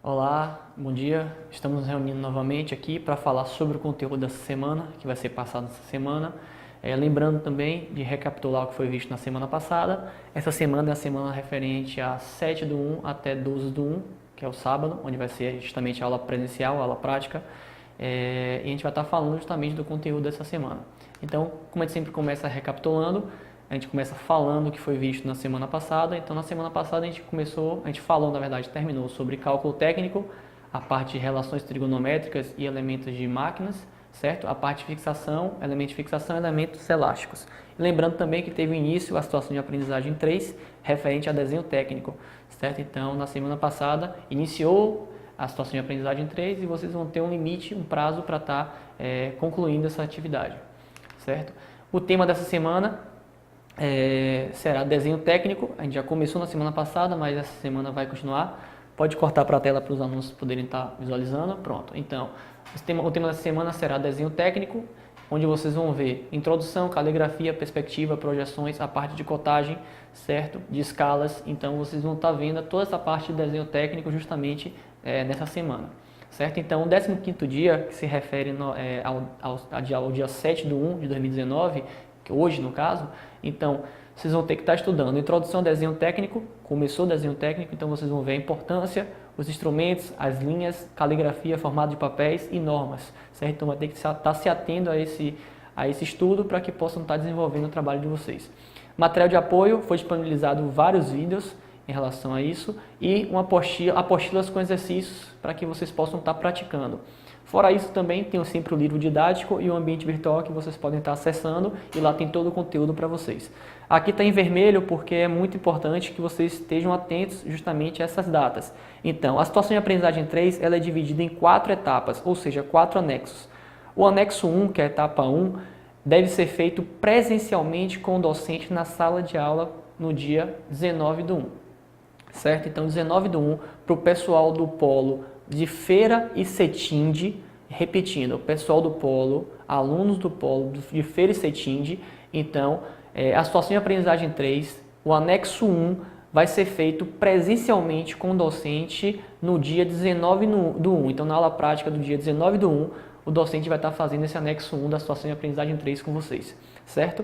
Olá, bom dia. Estamos nos reunindo novamente aqui para falar sobre o conteúdo dessa semana, que vai ser passado essa semana. Lembrando também de recapitular o que foi visto na semana passada. Essa semana é a semana referente a 7/1 até 12/1, que é o sábado, onde vai ser justamente a aula presencial, a aula prática. E a gente vai estar falando justamente do conteúdo dessa semana. Então, como a gente sempre começa recapitulando, a gente começa falando o que foi visto na semana passada. Então, na semana passada a gente falou, na verdade, terminou sobre cálculo técnico, a parte de relações trigonométricas e elementos de máquinas, certo? A parte de fixação, elementos elásticos. E lembrando também que teve início a situação de aprendizagem 3, referente a desenho técnico, certo? Então, na semana passada, iniciou a situação de aprendizagem 3 e vocês vão ter um limite, um prazo para estar concluindo essa atividade, certo? O tema dessa semana será desenho técnico. A gente já começou na semana passada, mas essa semana vai continuar. Pode cortar para a tela para os alunos poderem estar visualizando. Pronto. Então, o tema dessa semana será desenho técnico, onde vocês vão ver introdução, caligrafia, perspectiva, projeções, a parte de cotagem, certo? De escalas. Então, vocês vão estar vendo toda essa parte de desenho técnico justamente nessa semana, certo? Então, o 15º dia, que se refere ao dia 7/1 de 2019, hoje no caso, então vocês vão ter que estar estudando introdução ao desenho técnico, começou o desenho técnico, então vocês vão ver a importância, os instrumentos, as linhas, caligrafia, formato de papéis e normas, certo? Então vai ter que estar se atendo a esse estudo para que possam estar desenvolvendo o trabalho de vocês. Material de apoio, foi disponibilizado vários vídeos em relação a isso e apostilas com exercícios para que vocês possam estar praticando. Fora isso, também tem sempre o livro didático e o ambiente virtual que vocês podem estar acessando e lá tem todo o conteúdo para vocês. Aqui está em vermelho porque é muito importante que vocês estejam atentos justamente a essas datas. Então, a situação de aprendizagem 3 ela é dividida em 4 etapas, ou seja, 4 anexos. O anexo 1, que é a etapa 1, deve ser feito presencialmente com o docente na sala de aula no dia 19/1. Certo? Então, 19/1 para o pessoal do polo de Feira e Setinde, repetindo, o pessoal do polo, alunos do polo de Feira e Setinde. Então, a situação de aprendizagem 3, o anexo 1, vai ser feito presencialmente com o docente no dia 19/1. Então, na aula prática do dia 19/1, o docente vai estar fazendo esse anexo 1 da situação de aprendizagem 3 com vocês, certo?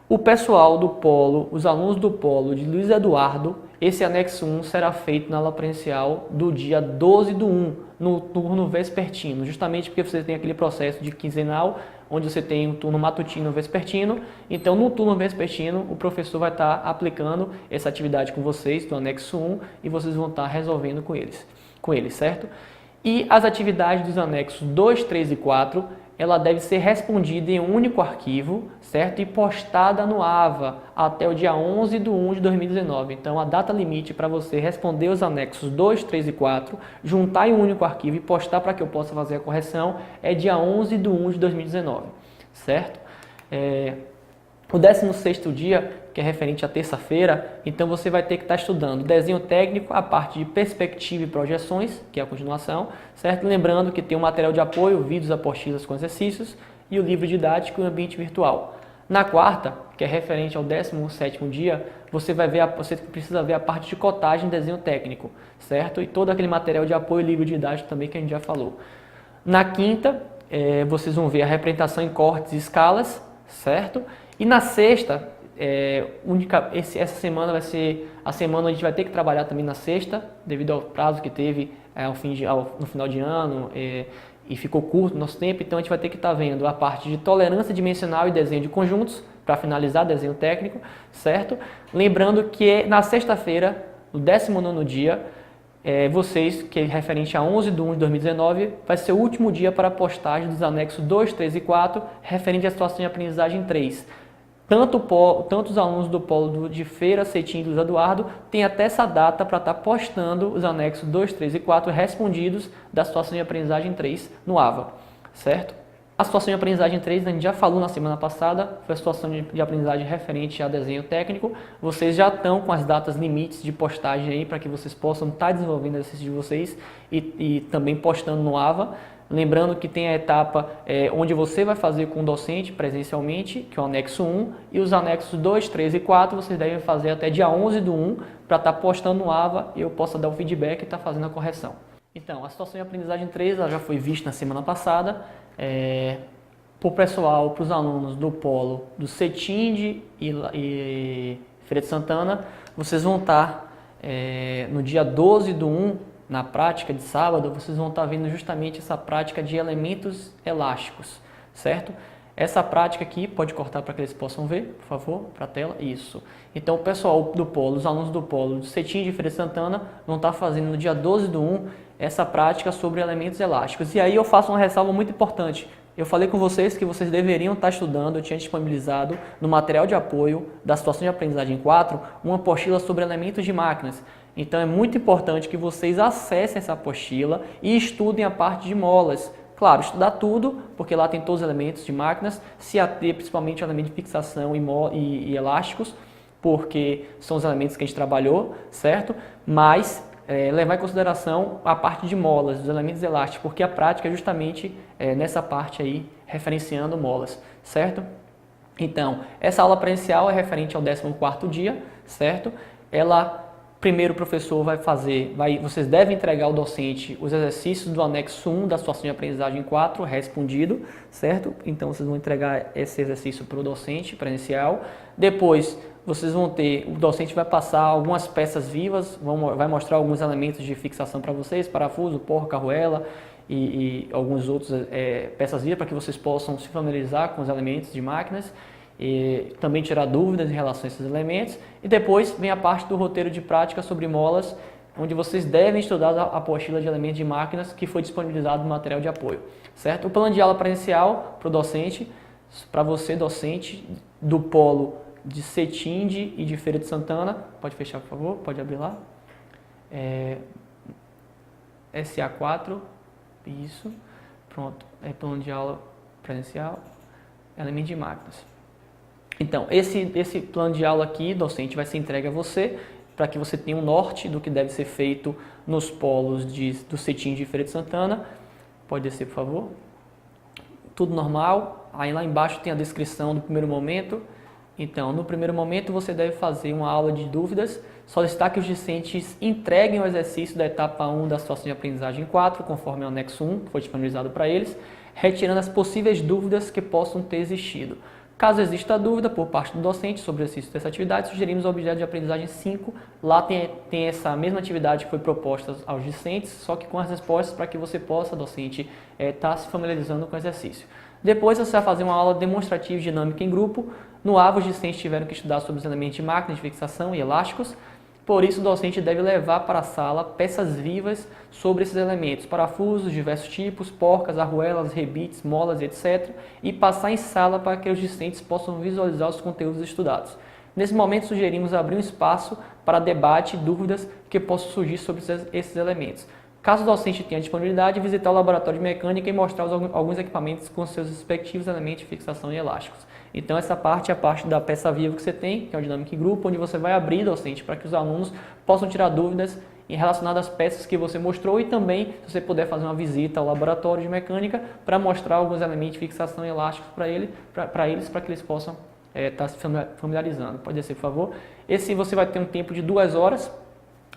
O pessoal do polo, os alunos do polo de Luiz Eduardo, esse anexo 1 será feito na aula presencial do dia 12/1, no turno vespertino, justamente porque você tem aquele processo de quinzenal, onde você tem um turno matutino e vespertino. Então, no turno vespertino, o professor vai estar aplicando essa atividade com vocês, do anexo 1, e vocês vão estar resolvendo com eles, certo? E as atividades dos anexos 2, 3 e 4, ela deve ser respondida em um único arquivo, certo? E postada no AVA até o dia 11/1 de 2019. Então, a data limite para você responder os anexos 2, 3 e 4, juntar em um único arquivo e postar para que eu possa fazer a correção, é dia 11/1 de 2019, certo? O 16º dia, que é referente à terça-feira, então você vai ter que estar estudando desenho técnico, a parte de perspectiva e projeções, que é a continuação, certo? Lembrando que tem o material de apoio, vídeos, apostilas com exercícios e o livro didático e o ambiente virtual. Na quarta, que é referente ao 17º dia, você precisa ver a parte de cotagem e desenho técnico, certo? E todo aquele material de apoio e livro didático também que a gente já falou. Na quinta, vocês vão ver a representação em cortes e escalas, certo? E na sexta, essa semana vai ser a semana onde a gente vai ter que trabalhar também na sexta, devido ao prazo que teve no final de ano e ficou curto o nosso tempo. Então a gente vai ter que estar vendo a parte de tolerância dimensional e desenho de conjuntos, para finalizar desenho técnico, certo? Lembrando que na sexta-feira, no 19º dia, vocês, que é referente a 11/1 de 2019, vai ser o último dia para a postagem dos anexos 2, 3 e 4, referente à situação de aprendizagem 3. Tanto os alunos do polo de Feira, Cetim e Luiz Eduardo têm até essa data para estar postando os anexos 2, 3 e 4 respondidos da situação de aprendizagem 3 no AVA, certo? A situação de aprendizagem 3, a gente já falou na semana passada, foi a situação de aprendizagem referente a desenho técnico. Vocês já estão com as datas limites de postagem aí para que vocês possam estar desenvolvendo o exercício de vocês e também postando no AVA. Lembrando que tem a etapa onde você vai fazer com o docente presencialmente, que é o anexo 1, e os anexos 2, 3 e 4 vocês devem fazer até dia 11/1 para estar postando no AVA e eu possa dar o feedback e estar fazendo a correção. Então, a situação de aprendizagem 3 ela já foi vista na semana passada. Para o pessoal, para os alunos do polo do CETIND e Feira de Santana, vocês vão estar no dia 12/1, na prática de sábado, vocês vão estar vendo justamente essa prática de elementos elásticos, certo? Essa prática aqui, pode cortar para que eles possam ver, por favor, para a tela, isso. Então, o pessoal do polo, os alunos do polo do CETIND e Feira de Santana vão estar fazendo no dia 12/1 essa prática sobre elementos elásticos. E aí eu faço uma ressalva muito importante. Eu falei com vocês que vocês deveriam estar estudando, eu tinha disponibilizado no material de apoio da situação de aprendizagem 4, uma apostila sobre elementos de máquinas. Então é muito importante que vocês acessem essa apostila e estudem a parte de molas. Claro, estudar tudo, porque lá tem todos os elementos de máquinas, se ater principalmente ao elemento de fixação e elásticos, porque são os elementos que a gente trabalhou, certo? Mas levar em consideração a parte de molas, dos elementos elásticos, porque a prática é justamente nessa parte aí, referenciando molas, certo? Então, essa aula presencial é referente ao 14º dia, certo? Primeiro o professor vocês devem entregar ao docente os exercícios do anexo 1 da situação de aprendizagem 4 respondido, certo? Então, vocês vão entregar esse exercício para o docente presencial. Depois, o docente vai passar algumas peças vivas, vai mostrar alguns elementos de fixação para vocês, parafuso, porca, arruela e alguns outros peças vivas para que vocês possam se familiarizar com os elementos de máquinas e também tirar dúvidas em relação a esses elementos. E depois vem a parte do roteiro de prática sobre molas, onde vocês devem estudar a apostila de elementos de máquinas que foi disponibilizado no material de apoio, certo? O plano de aula presencial para o docente, para você docente do polo de CETIND e de Feira de Santana, pode fechar por favor, pode abrir lá, SA4, isso, pronto, plano de aula presencial, elemento de máquinas. Então, esse plano de aula aqui, docente, vai ser entregue a você, para que você tenha um norte do que deve ser feito nos polos do CETIND e Feira de Santana. Pode descer, por favor. Tudo normal. Aí lá embaixo tem a descrição do primeiro momento. Então, no primeiro momento, você deve fazer uma aula de dúvidas, solicitar que os discentes entreguem o exercício da etapa 1 da situação de aprendizagem 4, conforme o anexo 1, que foi disponibilizado para eles, retirando as possíveis dúvidas que possam ter existido. Caso exista dúvida por parte do docente sobre o exercício dessa atividade, sugerimos o objeto de aprendizagem 5. Lá tem essa mesma atividade que foi proposta aos discentes, só que com as respostas para que você possa, docente, estar se familiarizando com o exercício. Depois você vai fazer uma aula demonstrativa dinâmica em grupo. No AVA, os discentes tiveram que estudar sobre os elementos de máquinas de fixação e elásticos. Por isso, o docente deve levar para a sala peças vivas sobre esses elementos, parafusos, diversos tipos, porcas, arruelas, rebites, molas, etc. e passar em sala para que os discentes possam visualizar os conteúdos estudados. Nesse momento, sugerimos abrir um espaço para debate e dúvidas que possam surgir sobre esses elementos. Caso o docente tenha disponibilidade, visitar o laboratório de mecânica e mostrar alguns equipamentos com seus respectivos elementos de fixação e elásticos. Então, essa parte é a parte da peça viva que você tem, que é o dinâmica em grupo, onde você vai abrir, docente, para que os alunos possam tirar dúvidas relacionadas às peças que você mostrou e também, se você puder fazer uma visita ao laboratório de mecânica para mostrar alguns elementos de fixação e elásticos para eles, para que eles possam estar se familiarizando. Pode descer, por favor. Você vai ter um tempo de 2 horas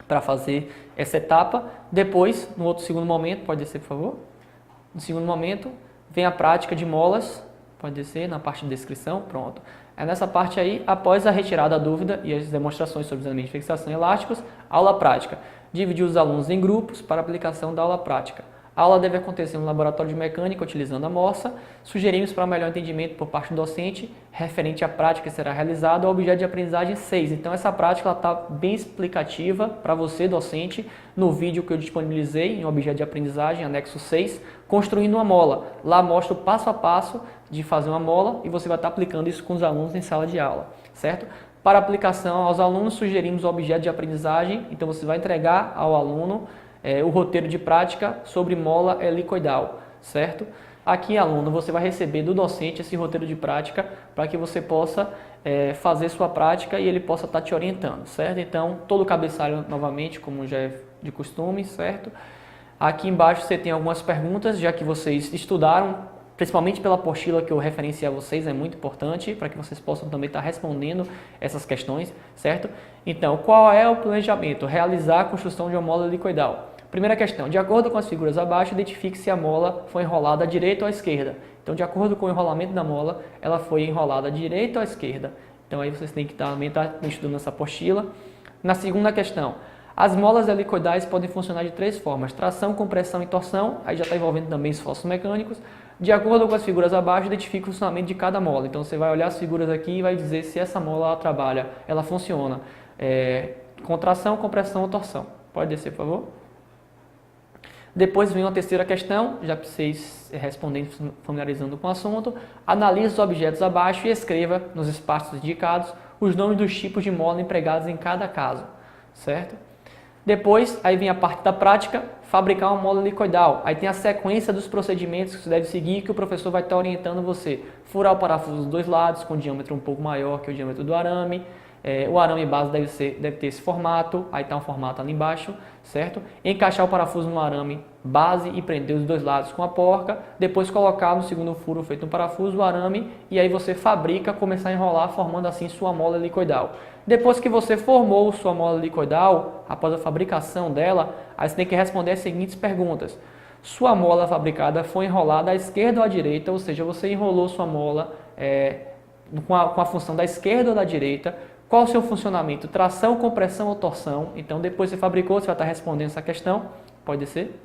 para fazer essa etapa. Depois, no outro segundo momento, pode descer, por favor. No segundo momento, vem a prática de molas. Pode descer na parte de descrição, pronto. É nessa parte aí, após a retirada da dúvida e as demonstrações sobre os elementos de fixação elásticos, aula prática. Dividir os alunos em grupos para aplicação da aula prática. A aula deve acontecer no laboratório de mecânica, utilizando a morsa. Sugerimos para melhor entendimento por parte do docente, referente à prática que será realizada, ao objeto de aprendizagem 6. Então, essa prática está bem explicativa para você, docente, no vídeo que eu disponibilizei em objeto de aprendizagem, anexo 6, construindo uma mola. Lá mostra o passo a passo de fazer uma mola e você vai estar aplicando isso com os alunos em sala de aula, certo? Para aplicação aos alunos, sugerimos o objeto de aprendizagem. Então, você vai entregar ao aluno o roteiro de prática sobre mola helicoidal, certo? Aqui, aluno, você vai receber do docente esse roteiro de prática para que você possa fazer sua prática e ele possa estar te orientando, certo? Então, todo o cabeçalho, novamente, como já é de costume, certo? Aqui embaixo você tem algumas perguntas, já que vocês estudaram, principalmente pela apostila que eu referenciei a vocês, é muito importante para que vocês possam também estar respondendo essas questões, certo? Então, qual é o planejamento? Realizar a construção de uma mola helicoidal. Primeira questão, de acordo com as figuras abaixo, identifique se a mola foi enrolada à direita ou à esquerda. Então, de acordo com o enrolamento da mola, ela foi enrolada à direita ou à esquerda. Então, aí vocês têm que também estar estudando essa apostila. Na segunda questão, as molas helicoidais podem funcionar de 3 formas: tração, compressão e torção. Aí já está envolvendo também esforços mecânicos. De acordo com as figuras abaixo, identifique o funcionamento de cada mola. Então, você vai olhar as figuras aqui e vai dizer se essa mola ela trabalha, ela funciona com tração, compressão ou torção. Pode descer, por favor. Depois vem uma terceira questão, já para vocês respondendo, familiarizando com o assunto. Analise os objetos abaixo e escreva nos espaços indicados os nomes dos tipos de mola empregados em cada caso, certo? Depois, aí vem a parte da prática, fabricar uma mola helicoidal. Aí tem a sequência dos procedimentos que você deve seguir, que o professor vai estar orientando você. Furar o parafuso dos 2 lados, com diâmetro um pouco maior que o diâmetro do arame. O arame base deve ter esse formato, aí está um formato ali embaixo, certo? Encaixar o parafuso no arame base e prender os 2 lados com a porca, depois colocar no segundo furo feito um parafuso o arame e aí você fabrica, começar a enrolar, formando assim sua mola helicoidal. Depois que você formou sua mola helicoidal, após a fabricação dela, aí você tem que responder as seguintes perguntas. Sua mola fabricada foi enrolada à esquerda ou à direita, ou seja, você enrolou sua mola com a função da esquerda ou da direita. Qual o seu funcionamento? Tração, compressão ou torção? Então, depois você fabricou, você vai estar respondendo essa questão. Pode ser.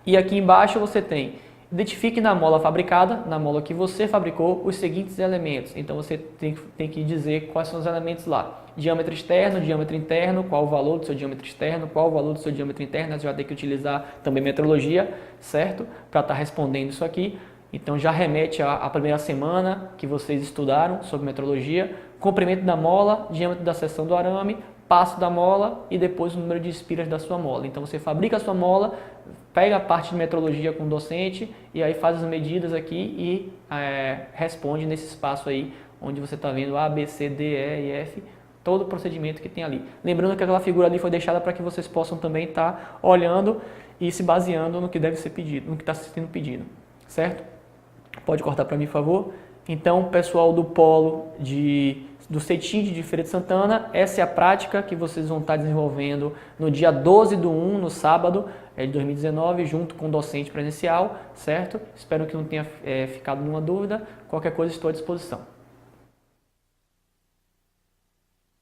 E aqui embaixo você tem, identifique na mola fabricada, na mola que você fabricou, os seguintes elementos. Então, você tem que dizer quais são os elementos lá. Diâmetro externo, diâmetro interno, qual o valor do seu diâmetro externo, qual o valor do seu diâmetro interno. Você vai ter que utilizar também metrologia, certo? Para estar respondendo isso aqui. Então, já remete à primeira semana que vocês estudaram sobre metrologia. Comprimento da mola, diâmetro da seção do arame, passo da mola e depois o número de espiras da sua mola. Então, você fabrica a sua mola, pega a parte de metrologia com o docente e aí faz as medidas aqui e responde nesse espaço aí, onde você está vendo A, B, C, D, E e F, todo o procedimento que tem ali. Lembrando que aquela figura ali foi deixada para que vocês possam também estar olhando e se baseando no que deve ser pedido, no que está sendo pedido, certo? Pode cortar para mim, por favor. Então, pessoal do polo do CETIM de Feira de Santana, essa é a prática que vocês vão estar desenvolvendo no dia 12/1, no sábado de 2019, junto com o docente presencial, certo? Espero que não tenha ficado nenhuma dúvida. Qualquer coisa, estou à disposição.